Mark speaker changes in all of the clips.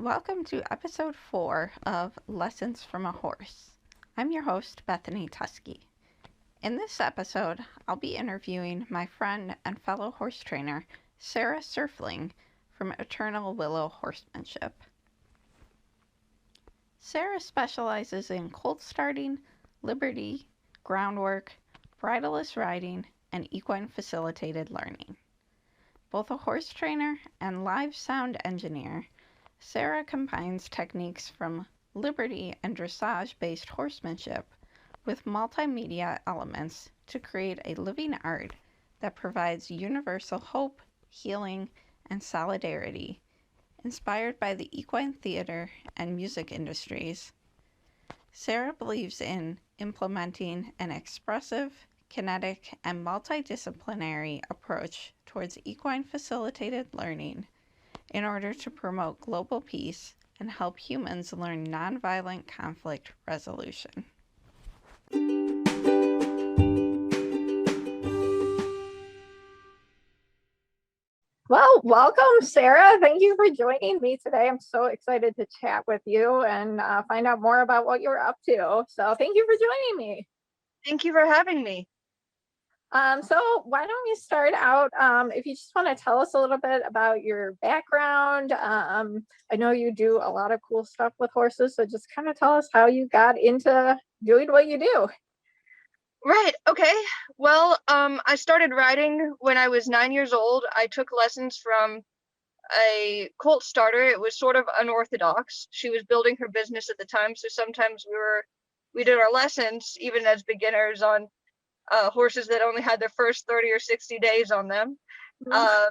Speaker 1: Welcome to episode 4 of Lessons from a Horse. I'm your host, Bethany Tusky. In this episode, I'll be interviewing my friend and fellow horse trainer, Sarah Serfling from Eternal Willow Horsemanship. Sarah specializes in colt-starting, liberty, groundwork, bridle-less riding, and equine-facilitated learning. Both a horse trainer and live sound engineer, Sarah combines techniques from liberty and dressage-based horsemanship with multimedia elements to create a living art that provides universal hope, healing, and solidarity, inspired by the equine theater and music industries. Sarah believes in implementing an expressive, kinetic, and multi-disciplinary approach towards equine-facilitated learning in order to promote global peace and help humans learn nonviolent conflict resolution.
Speaker 2: Well, welcome, Sarah. Thank you for joining me today. I'm so excited to chat with you and find out more about what you're up to. So thank you for joining me.
Speaker 3: Thank you for having me.
Speaker 2: So why don't we start out, if you just want to tell us a little bit about your background. I know you do a lot of cool stuff with horses, so just kind of tell us how you got into doing what you do.
Speaker 3: Right, okay. Well, I started riding when I was 9 years old. I took lessons from a colt starter. It was sort of unorthodox. She was building her business at the time, so sometimes we did our lessons even as beginners on horses that only had their first 30 or 60 days on them. Yeah,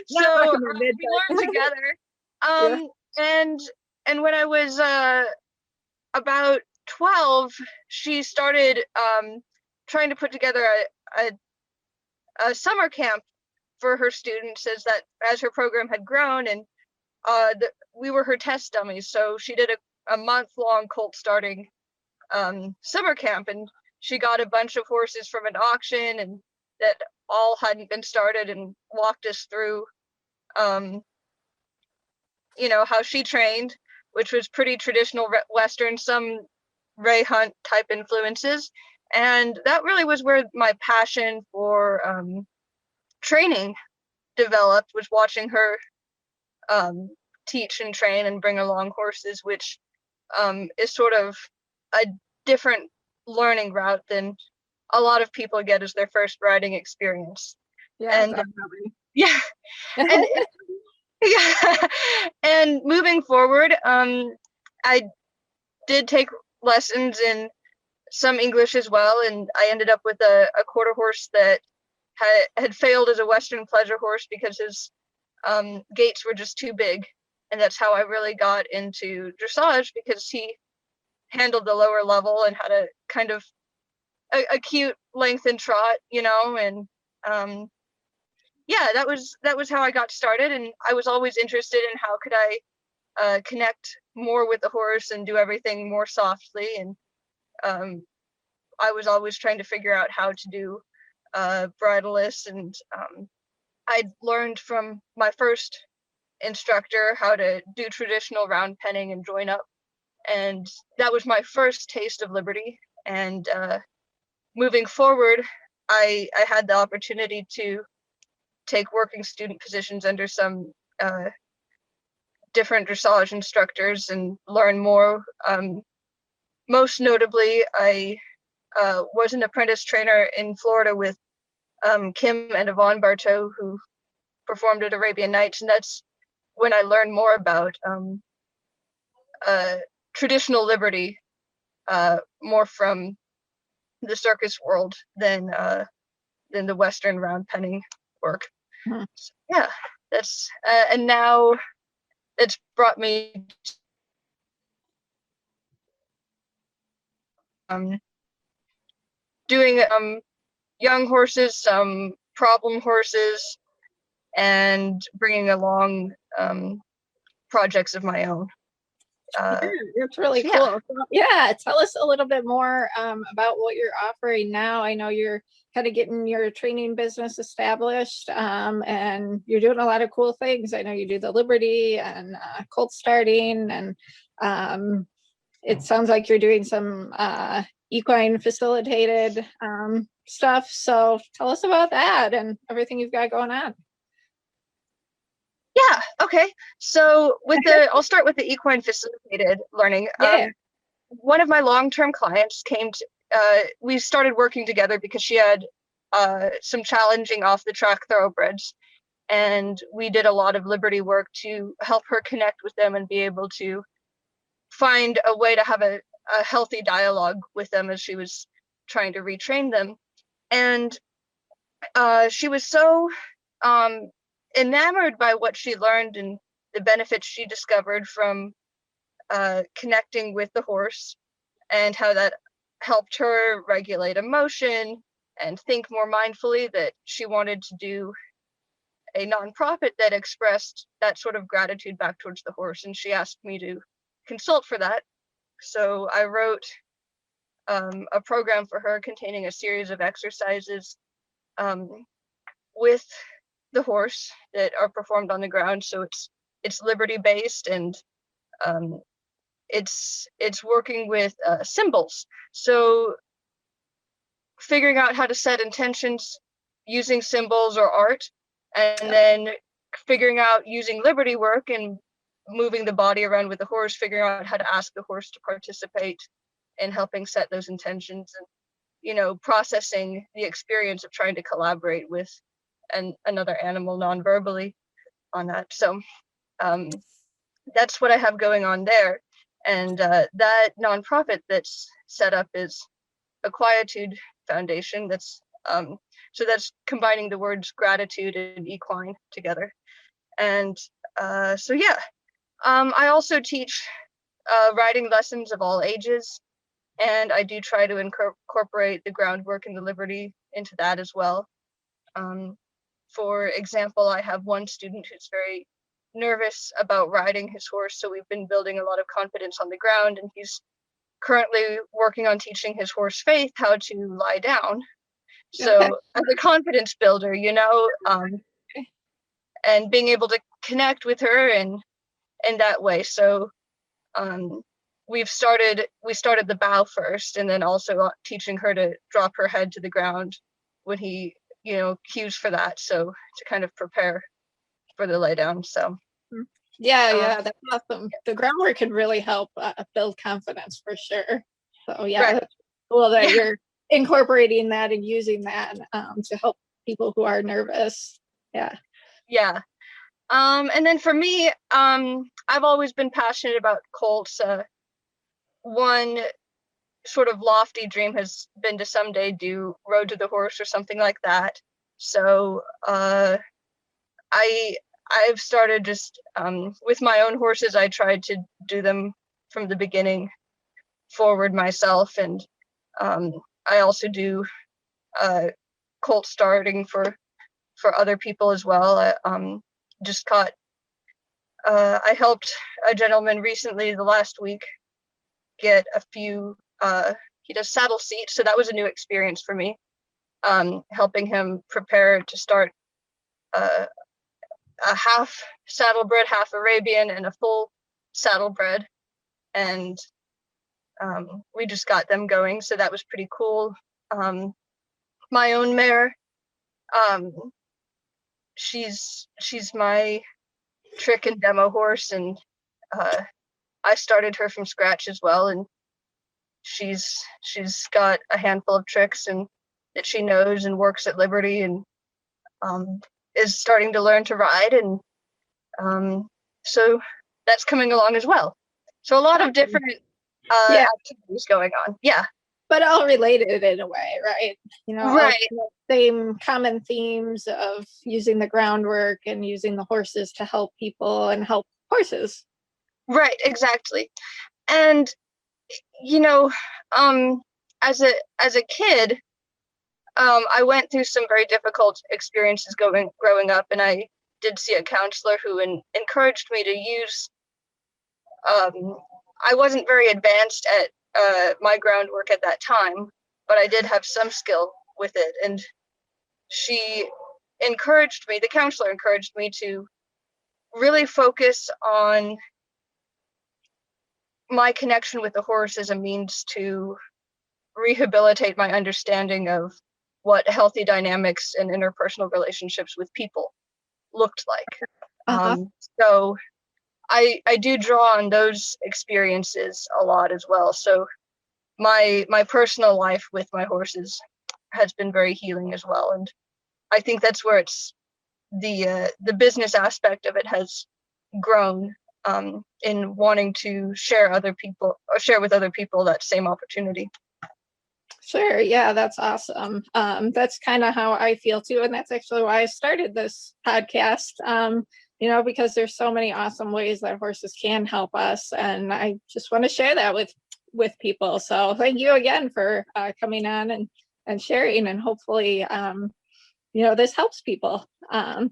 Speaker 3: so we learned together. And when I was about 12, she started trying to put together a summer camp for her students as her program had grown, and we were her test dummies. So she did a month-long colt starting summer camp, and she got a bunch of horses from an auction and that all hadn't been started, and walked us through how she trained, which was pretty traditional Western, some Ray Hunt type influences. And that really was where my passion for training developed, was watching her teach and train and bring along horses, which is sort of a different learning route than a lot of people get as their first riding experience.
Speaker 2: Yeah,
Speaker 3: and
Speaker 2: definitely.
Speaker 3: Yeah, and yeah, and moving forward, I did take lessons in some English as well, and I ended up with a quarter horse that had failed as a Western pleasure horse because his gaits were just too big, and that's how I really got into dressage, because he handled the lower level and had a kind of a cute length and trot, and yeah, that was how I got started. And I was always interested in how could I connect more with the horse and do everything more softly, and I was always trying to figure out how to do bridleless, and I'd learned from my first instructor how to do traditional round penning and join up, and that was my first taste of liberty. And moving forward, I had the opportunity to take working student positions under some different dressage instructors and learn more. Most notably, I was an apprentice trainer in Florida with Kim and Yvonne Bartow, who performed at Arabian Nights, and that's when I learned more about traditional liberty, more from the circus world than the Western round penning work.
Speaker 2: Hmm.
Speaker 3: So, yeah, that's and now it's brought me doing young horses, some problem horses, and bringing along projects of my own.
Speaker 2: It's really
Speaker 3: yeah.
Speaker 2: cool. So, yeah, tell us a little bit more about what you're offering now. I know you're kind of getting your training business established, and you're doing a lot of cool things. I know you do the Liberty and colt starting, and it sounds like you're doing some equine facilitated stuff. So tell us about that and everything you've got going on.
Speaker 3: Yeah, okay. So I'll start with the equine facilitated learning.
Speaker 2: Yeah.
Speaker 3: One of my long-term clients came to, we started working together because she had some challenging off-the-track thoroughbreds. And we did a lot of Liberty work to help her connect with them and be able to find a way to have a healthy dialogue with them as she was trying to retrain them. And she was so enamored by what she learned and the benefits she discovered from connecting with the horse and how that helped her regulate emotion and think more mindfully, that she wanted to do a nonprofit that expressed that sort of gratitude back towards the horse. And she asked me to consult for that. So I wrote a program for her containing a series of exercises with the horse that are performed on the ground. So it's Liberty based, and it's working with symbols. So figuring out how to set intentions using symbols or art, and then figuring out using Liberty work and moving the body around with the horse, figuring out how to ask the horse to participate in helping set those intentions, and processing the experience of trying to collaborate with another animal non-verbally on that. So that's what I have going on there. And that nonprofit that's set up is a Quietude Foundation. That's combining the words gratitude and equine together. And so yeah, I also teach riding lessons of all ages, and I do try to incorporate the groundwork and the Liberty into that as well. For example, I have one student who's very nervous about riding his horse, so we've been building a lot of confidence on the ground, and he's currently working on teaching his horse Faith how to lie down. So as a confidence builder, and being able to connect with her in that way. So we started the bow first, and then also teaching her to drop her head to the ground when he cues for that, so to kind of prepare for the lay down. So
Speaker 2: yeah, that's awesome. The groundwork can really help build confidence for sure. So yeah,
Speaker 3: right.
Speaker 2: That's cool that you're incorporating that and using that to help people who are nervous. Yeah.
Speaker 3: And then for me, I've always been passionate about colts. One sort of lofty dream has been to someday do Road to the Horse or something like that. So I've started just with my own horses. I tried to do them from the beginning forward myself, and I also do colt starting for other people as well. I helped a gentleman recently, the last week, get a few, he does saddle seats, so that was a new experience for me, helping him prepare to start a half saddlebred, half Arabian, and a full saddlebred, and we just got them going, so that was pretty cool. My own mare, she's my trick and demo horse, and I started her from scratch as well, and she's got a handful of tricks and that she knows and works at Liberty, and is starting to learn to ride, and so that's coming along as well. So a lot of different activities going on. Yeah.
Speaker 2: But all related in a way, right?
Speaker 3: Right.
Speaker 2: Same common themes of using the groundwork and using the horses to help people and help horses.
Speaker 3: Right, exactly. And as a kid, I went through some very difficult experiences growing up, and I did see a counselor who encouraged me to use I wasn't very advanced at my groundwork at that time, but I did have some skill with it. And she encouraged me, the counselor encouraged me to really focus on my connection with the horse as a means to rehabilitate my understanding of what healthy dynamics and interpersonal relationships with people looked like. So I do draw on those experiences a lot as well. So my personal life with my horses has been very healing as well. And I think that's where it's the business aspect of it has grown, in wanting to share with other people that same opportunity.
Speaker 2: Sure. Yeah, that's awesome. That's kind of how I feel too. And that's actually why I started this podcast, because there's so many awesome ways that horses can help us. And I just want to share that with people. So thank you again for coming on and sharing, and hopefully, this helps people. So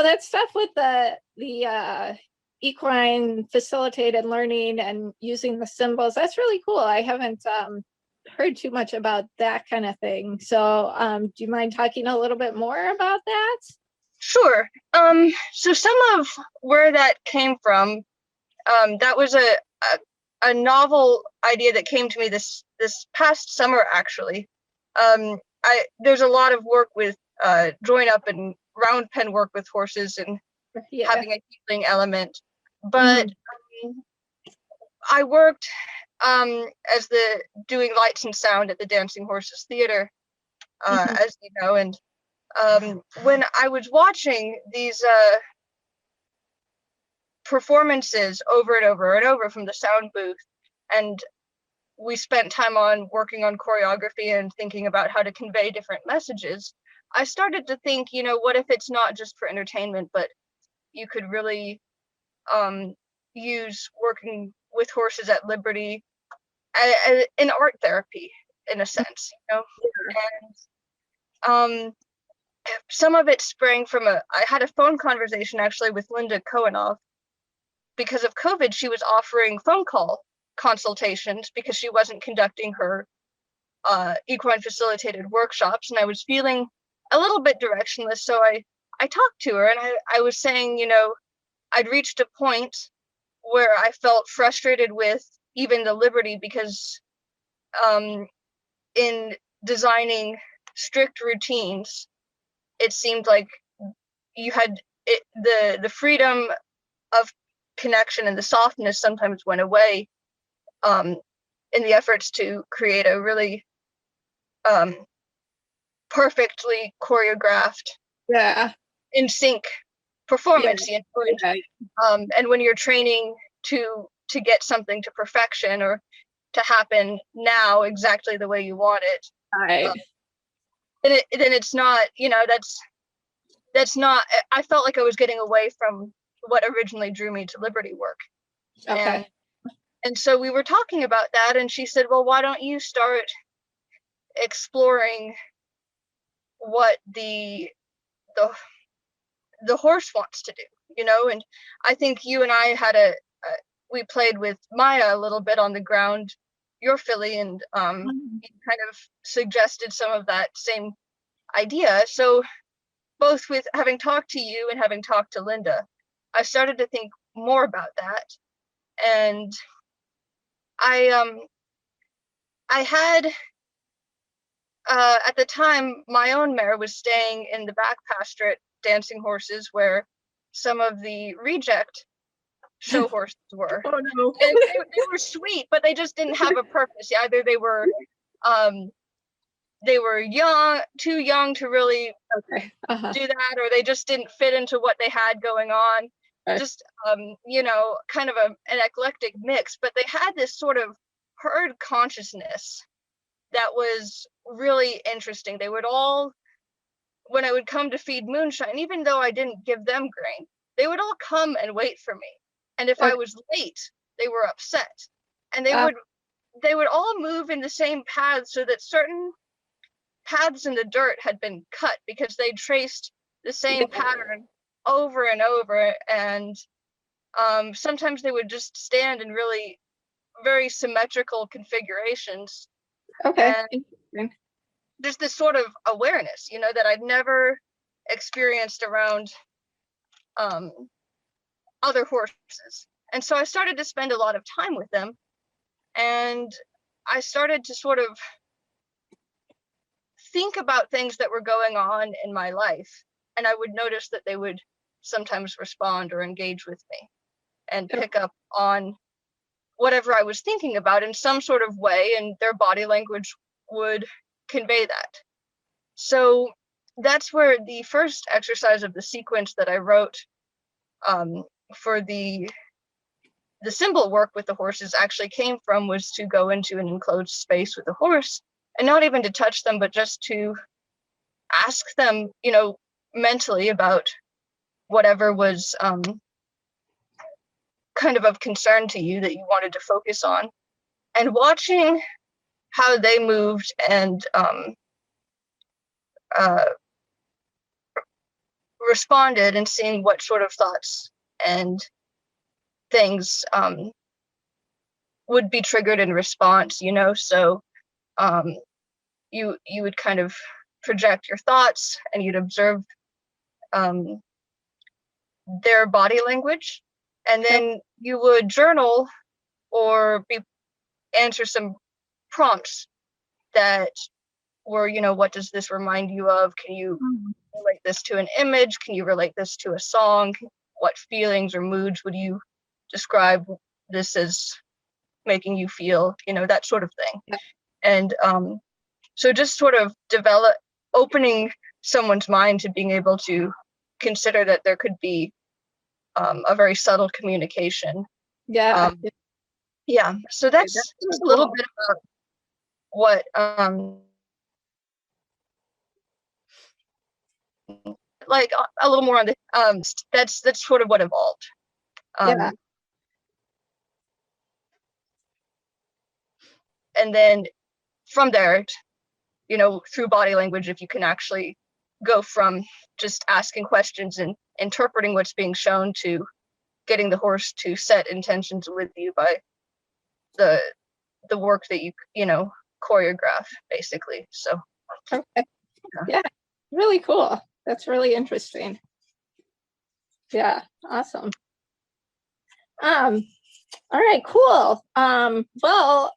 Speaker 2: that stuff with the equine facilitated learning and using the symbols, that's really cool. I haven't heard too much about that kind of thing. So do you mind talking a little bit more about that?
Speaker 3: Sure. So some of where that came from, that was a novel idea that came to me this past summer, actually. There's a lot of work with join up and round pen work with horses and having a healing element. But I worked as doing lights and sound at the Dancing Horses Theater, as you know, and when I was watching these performances over and over and over from the sound booth, and we spent time working on choreography and thinking about how to convey different messages, I started to think, what if it's not just for entertainment, but you could really use working with horses at liberty in art therapy, in a sense, And some of it sprang from I had a phone conversation actually with Linda Cohenoff. Because of COVID, she was offering phone call consultations because she wasn't conducting her equine facilitated workshops, and I was feeling a little bit directionless. So I talked to her, and I was saying, I'd reached a point where I felt frustrated with even the liberty, because in designing strict routines, it seemed like you had the freedom of connection and the softness sometimes went away in the efforts to create a really perfectly choreographed, in sync performance. And when you're training to get something to perfection or to happen now exactly the way you want it, then it's not, that's not. I felt like I was getting away from what originally drew me to liberty work. And so we were talking about that, and she said, well, why don't you start exploring what the horse wants to do, And I think you and I had we played with Maya a little bit on the ground, your filly, and you kind of suggested some of that same idea. So both with having talked to you and having talked to Linda, I started to think more about that. And I had, at the time, my own mare was staying in the back pasture at Dancing Horses, where some of the reject show horses were.
Speaker 2: Oh, no.
Speaker 3: And they were sweet, but they just didn't have a purpose. Either they were too young to really do that, or they just didn't fit into what they had going on. Just kind of an eclectic mix, but they had this sort of herd consciousness that was really interesting. They would all, when I would come to feed moonshine, even though I didn't give them grain, they would all come and wait for me. And if I was late, they were upset. And they would all move in the same paths, so that certain paths in the dirt had been cut because they traced the same pattern over and over, and sometimes they would just stand in really very symmetrical configurations.
Speaker 2: Okay.
Speaker 3: And there's this sort of awareness, you know, that I'd never experienced around other horses. And so I started to spend a lot of time with them, and I started to sort of think about things that were going on in my life, and I would notice that they would sometimes respond or engage with me and pick up on whatever I was thinking about in some sort of way, and their body language would convey that. So that's where the first exercise of the sequence that I wrote for the symbol work with the horses actually came from, was to go into an enclosed space with a horse, and not even to touch them, but just to ask them, you know, mentally about whatever was kind of concern to you that you wanted to focus on, and watching how they moved and responded, and seeing what sort of thoughts and things would be triggered in response, you know. So you would kind of project your thoughts, and you'd observe their body language, and then you would journal or answer some prompts that were, you know, what does this remind you of? Can you relate this to an image? Can you relate this to a song? What feelings or moods would you describe this as making you feel? You know, that sort of thing. Yeah. And so just sort of opening someone's mind to being able to consider that there could be a very subtle communication.
Speaker 2: Yeah.
Speaker 3: Yeah. So that's just a little bit about what like a little more on the that's sort of what evolved.
Speaker 2: Yeah.
Speaker 3: And then from there, you know, through body language, if you can actually go from just asking questions and interpreting what's being shown to getting the horse to set intentions with you by the work that you know, choreograph, basically. So
Speaker 2: okay. Yeah, really cool. That's really interesting. Yeah, awesome. All right, cool. Well,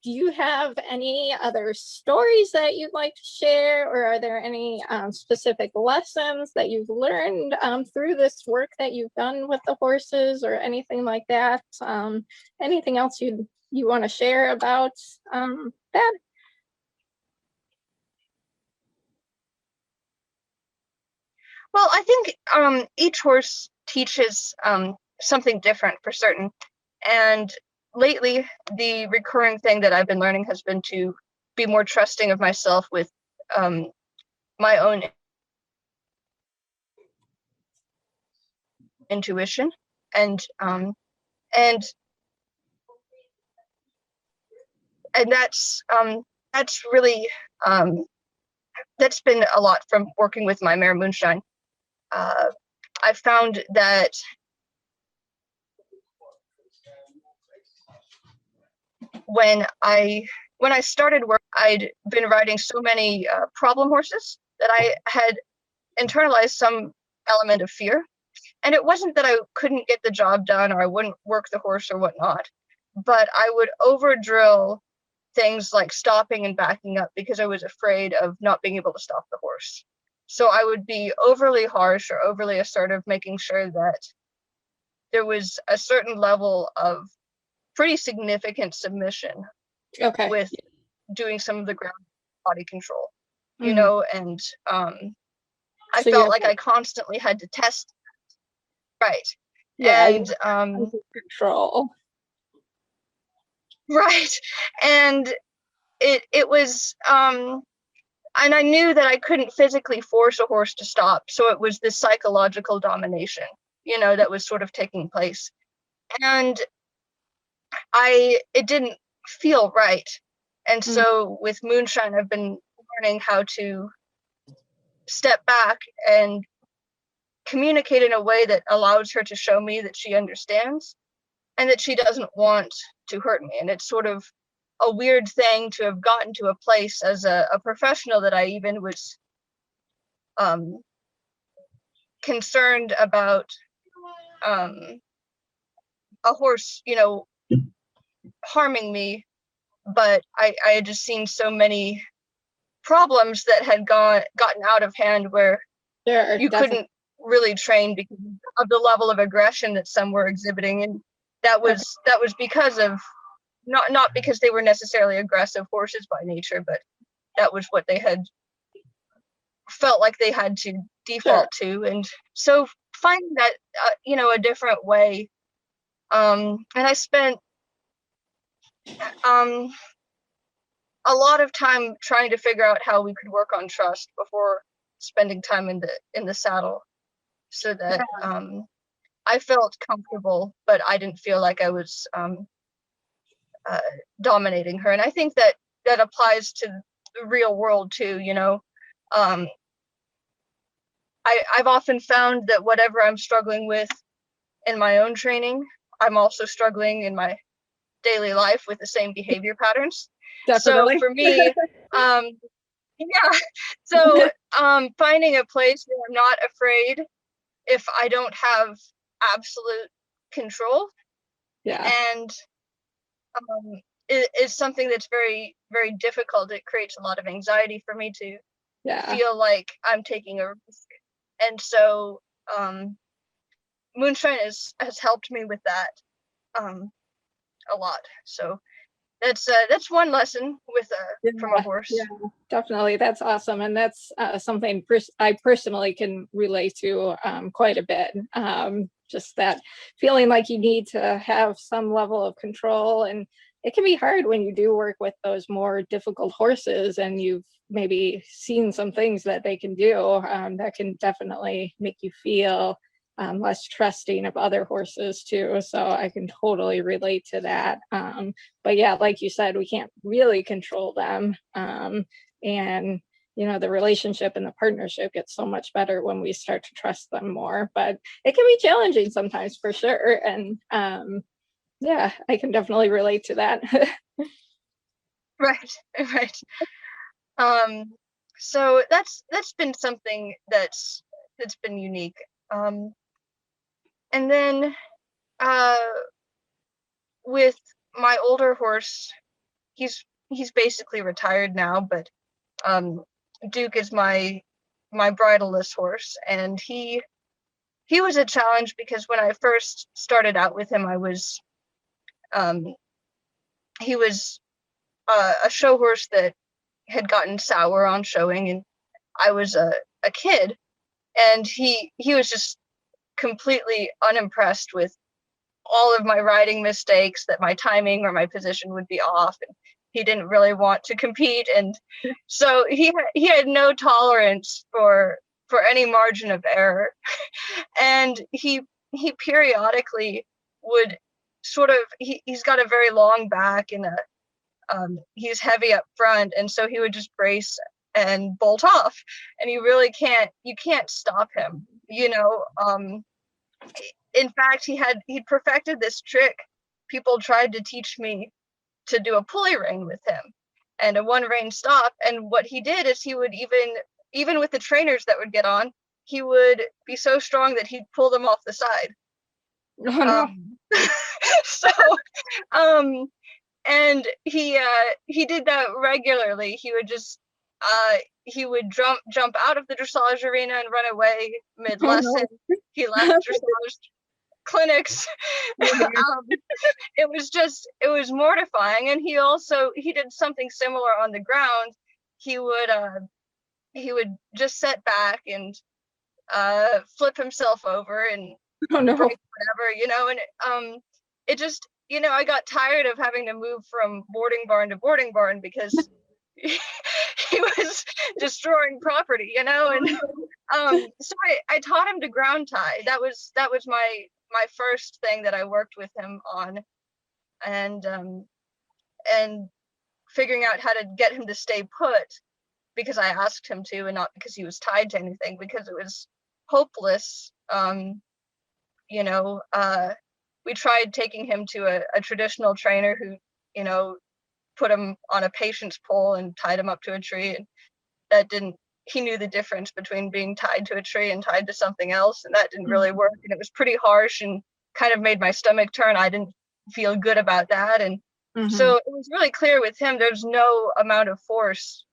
Speaker 2: do you have any other stories that you'd like to share, or are there any specific lessons that you've learned through this work that you've done with the horses, or anything like that? Anything else you want to share about that?
Speaker 3: Well, I think each horse teaches something different for certain. And lately, the recurring thing that I've been learning has been to be more trusting of myself with my own intuition, and that's really that's been a lot from working with my mare Moonshine. I found that when I started work, I'd been riding so many problem horses that I had internalized some element of fear. And it wasn't that I couldn't get the job done or I wouldn't work the horse or whatnot, but I would over drill things like stopping and backing up because I was afraid of not being able to stop the horse. So I would be overly harsh or overly assertive, making sure that there was a certain level of pretty significant submission with doing some of the ground body control, you know, and I felt like I constantly had to test. Right.
Speaker 2: Yeah.
Speaker 3: And
Speaker 2: control.
Speaker 3: Right. And it was and I knew that I couldn't physically force a horse to stop. So it was this psychological domination, you know, that was sort of taking place. And it didn't feel right. And so with Moonshine, I've been learning how to step back and communicate in a way that allows her to show me that she understands and that she doesn't want to hurt me. And it's sort of a weird thing to have gotten to a place as a professional that I even was concerned about a horse, you know, harming me, but I had just seen so many problems that had gotten out of hand where you couldn't really train because of the level of aggression that some were exhibiting, and that was because of not because they were necessarily aggressive horses by nature, but that was what they had felt like they had to default to. And so finding that you know, a different way, and I spent a lot of time trying to figure out how we could work on trust before spending time in the saddle, so that I felt comfortable, but I didn't feel like I was dominating her. And I think that applies to the real world too, you know. I've often found that whatever I'm struggling with in my own training, I'm also struggling in my daily life with the same behavior patterns.
Speaker 2: Definitely.
Speaker 3: So for me, so finding a place where I'm not afraid if I don't have absolute control, and it is something that's very, very difficult. It creates a lot of anxiety for me to feel like I'm taking a risk. And so moonshine has helped me with that a lot. So that's one lesson with from a horse.
Speaker 2: Yeah, definitely. That's awesome. And that's something I personally can relate to quite a bit. Just that feeling like you need to have some level of control. And it can be hard when you do work with those more difficult horses and you've maybe seen some things that they can do that can definitely make you feel less trusting of other horses too. So I can totally relate to that. But yeah, like you said, we can't really control them. And you know, the relationship and the partnership gets so much better when we start to trust them more, but it can be challenging sometimes for sure. And yeah, I can definitely relate to that.
Speaker 3: Right. So that's been something that's been unique. And then with my older horse, he's basically retired now, but Duke is my bridle-less horse, and he was a challenge because when I first started out with him, he was a show horse that had gotten sour on showing, and I was a kid, and he was just completely unimpressed with all of my riding mistakes, that my timing or my position would be off, and he didn't really want to compete. And so he had no tolerance for any margin of error. And he periodically would sort of, he's got a very long back and he's heavy up front, and so he would just brace and bolt off, and you can't stop him, you know. In fact, he'd perfected this trick. People tried to teach me to do a pulley rein with him and a one rein stop, and what he did is he would even with the trainers that would get on, he would be so strong that he'd pull them off the side. So and he did that regularly. He would just he would jump out of the dressage arena and run away mid lesson. He left dressage clinics. It was mortifying. And he did something similar on the ground. He would just set back and flip himself over and break whatever, you know. And it just, you know, I got tired of having to move from boarding barn to boarding barn because he was destroying property, you know. And so I taught him to ground tie. That was my first thing that I worked with him on, and figuring out how to get him to stay put because I asked him to, and not because he was tied to anything, because it was hopeless, you know, we tried taking him to a traditional trainer who, you know, put him on a patience pole and tied him up to a tree, and that didn't, he knew the difference between being tied to a tree and tied to something else, and that didn't really work, and it was pretty harsh and kind of made my stomach turn. I didn't feel good about that, and so it was really clear with him there's no amount of force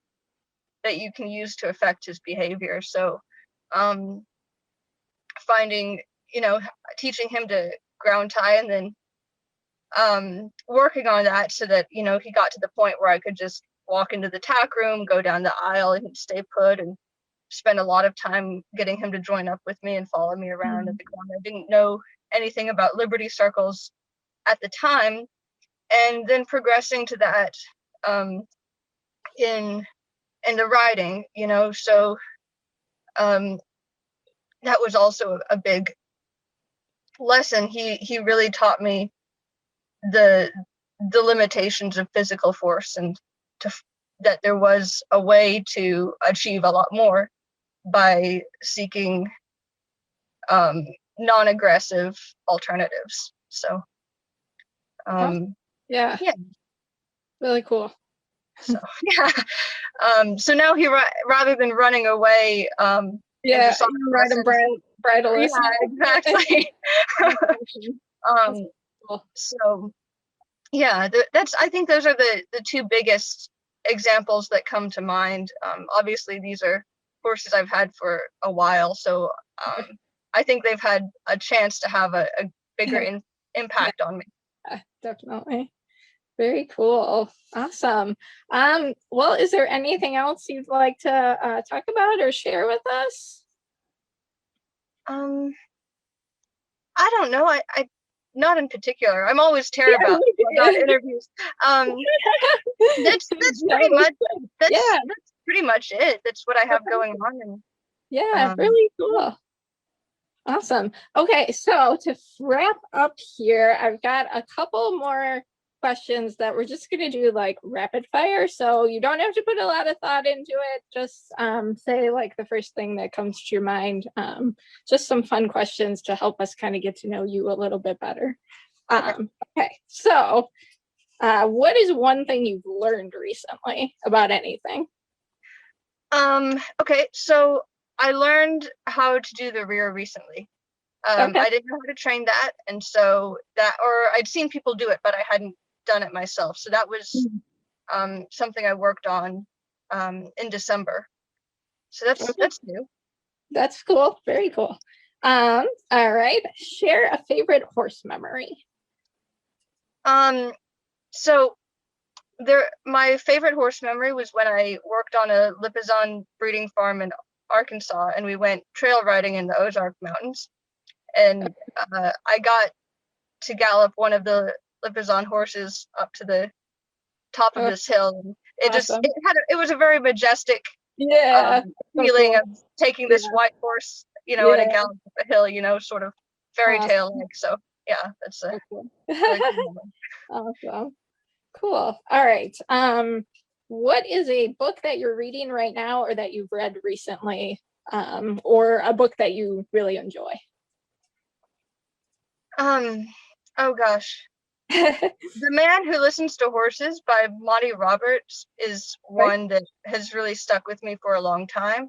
Speaker 3: that you can use to affect his behavior. So finding, you know, teaching him to ground tie, and then working on that so that, you know, he got to the point where I could just walk into the tack room, go down the aisle, and stay put, and spend a lot of time getting him to join up with me and follow me around at the corner. I didn't know anything about liberty circles at the time, and then progressing to that in the riding, you know. So that was also a big lesson. He really taught me the limitations of physical force, and that there was a way to achieve a lot more by seeking non-aggressive alternatives. So
Speaker 2: yeah, really cool.
Speaker 3: So yeah, so now he rather than running away,
Speaker 2: yeah, you ride him bridleless.
Speaker 3: Yeah, exactly.
Speaker 2: Cool.
Speaker 3: So yeah, that's, I think those are the two biggest examples that come to mind. Obviously these are horses I've had for a while, so I think they've had a chance to have a bigger impact on me.
Speaker 2: Yeah, definitely. Very cool. Awesome. Well, is there anything else you'd like to talk about or share with us?
Speaker 3: I don't know. I not in particular. I'm always terrible about interviews. That's pretty much that's pretty much it. That's what I have going on. And
Speaker 2: yeah, really cool. Awesome. Okay, so to wrap up here, I've got a couple more questions that we're just going to do like rapid fire, so you don't have to put a lot of thought into it. Just say like the first thing that comes to your mind. Just some fun questions to help us kind of get to know you a little bit better. Okay, so what is one thing you've learned recently about anything?
Speaker 3: Okay, so I learned how to do the rear recently. I didn't know how to train that, and so that, or I'd seen people do it, but I hadn't done it myself. So that was something I worked on in December. So that's new. That's
Speaker 2: cool. Very cool. All right. Share a favorite horse memory.
Speaker 3: So my favorite horse memory was when I worked on a Lipizan breeding farm in Arkansas, and we went trail riding in the Ozark Mountains, and I got to gallop one of the Lipizan horses up to the top of this hill, and it was a very majestic feeling of taking this white horse, you know, in a gallop up a hill, you know, sort of fairy tale like. So yeah, that's a really cool
Speaker 2: awesome. Cool. All right. What is a book that you're reading right now, or that you've read recently, or a book that you really enjoy?
Speaker 3: Oh gosh. The Man Who Listens to Horses by Monty Roberts is one that has really stuck with me for a long time.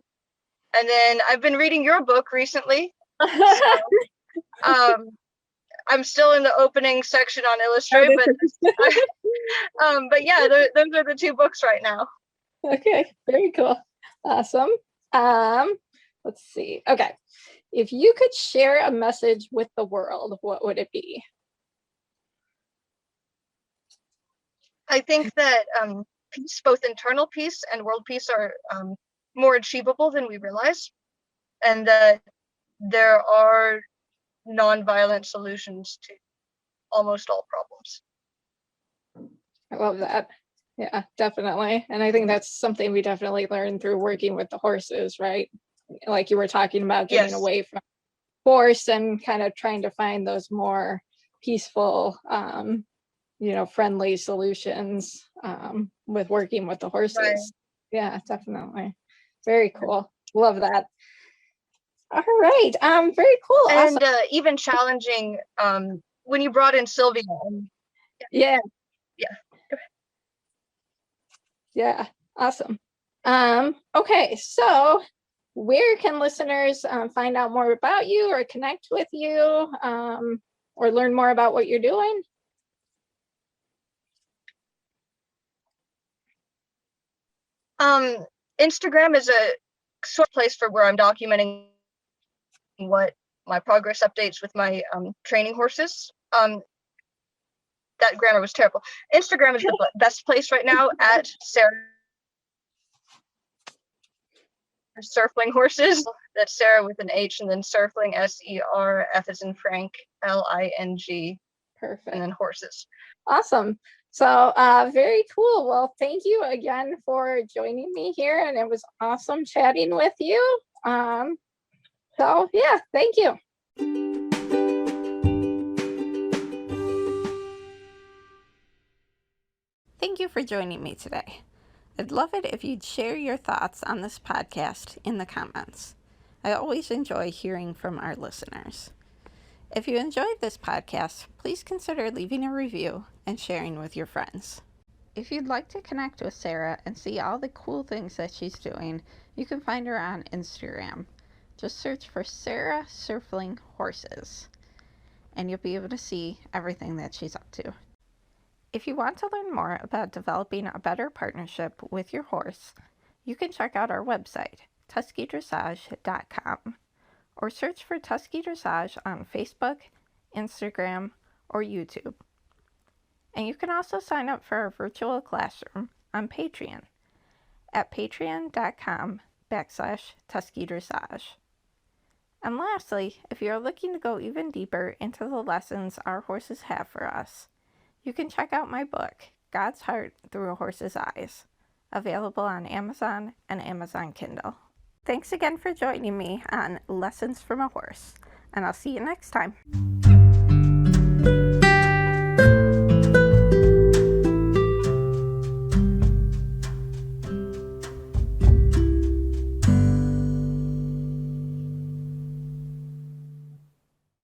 Speaker 3: And then I've been reading your book recently. So, I'm still in the opening section on Illustrate, but yeah, those are the two books right now.
Speaker 2: Okay, very cool. Awesome. Let's see. Okay. If you could share a message with the world, what would it be?
Speaker 3: I think that peace, both internal peace and world peace, are more achievable than we realize, and that there are nonviolent solutions to almost all problems.
Speaker 2: I love that. Yeah, definitely. And I think that's something we definitely learned through working with the horses, right? Like you were talking about getting away from force and kind of trying to find those more peaceful, you know, friendly solutions with working with the horses. Right. Yeah, definitely. Very cool. Love that. All right. Very cool.
Speaker 3: And
Speaker 2: Awesome.
Speaker 3: even challenging when you brought in Sylvia.
Speaker 2: Yeah.
Speaker 3: Yeah.
Speaker 2: Yeah. Awesome. Okay. So where can listeners find out more about you or connect with you or learn more about what you're doing?
Speaker 3: Instagram is a sort of place for where I'm documenting what my progress updates with my training horses. That grammar was terrible. Instagram is the best place right now at Sarah Serfling horses. That's Sarah with an H and then Serfling, S-E-R-F as in Frank, L-I-N-G,
Speaker 2: Perfect.
Speaker 3: and then horses.
Speaker 2: Awesome. So very cool. Well, thank you again for joining me here, and it was awesome chatting with you. So yeah, thank you.
Speaker 1: Thank you for joining me today. I'd love it if you'd share your thoughts on this podcast in the comments. I always enjoy hearing from our listeners. If you enjoyed this podcast, please consider leaving a review and sharing with your friends. If you'd like to connect with Sarah and see all the cool things that she's doing, you can find her on Instagram. Just search for Sarah Serfling Horses, and you'll be able to see everything that she's up to. If you want to learn more about developing a better partnership with your horse, you can check out our website, tuskydressage.com, or search for Tusky Dressage on Facebook, Instagram, or YouTube. And you can also sign up for our virtual classroom on Patreon at patreon.com/tuskydressage. And lastly, if you're looking to go even deeper into the lessons our horses have for us, you can check out my book, God's Heart Through a Horse's Eyes, available on Amazon and Amazon Kindle. Thanks again for joining me on Lessons from a Horse, and I'll see you next time.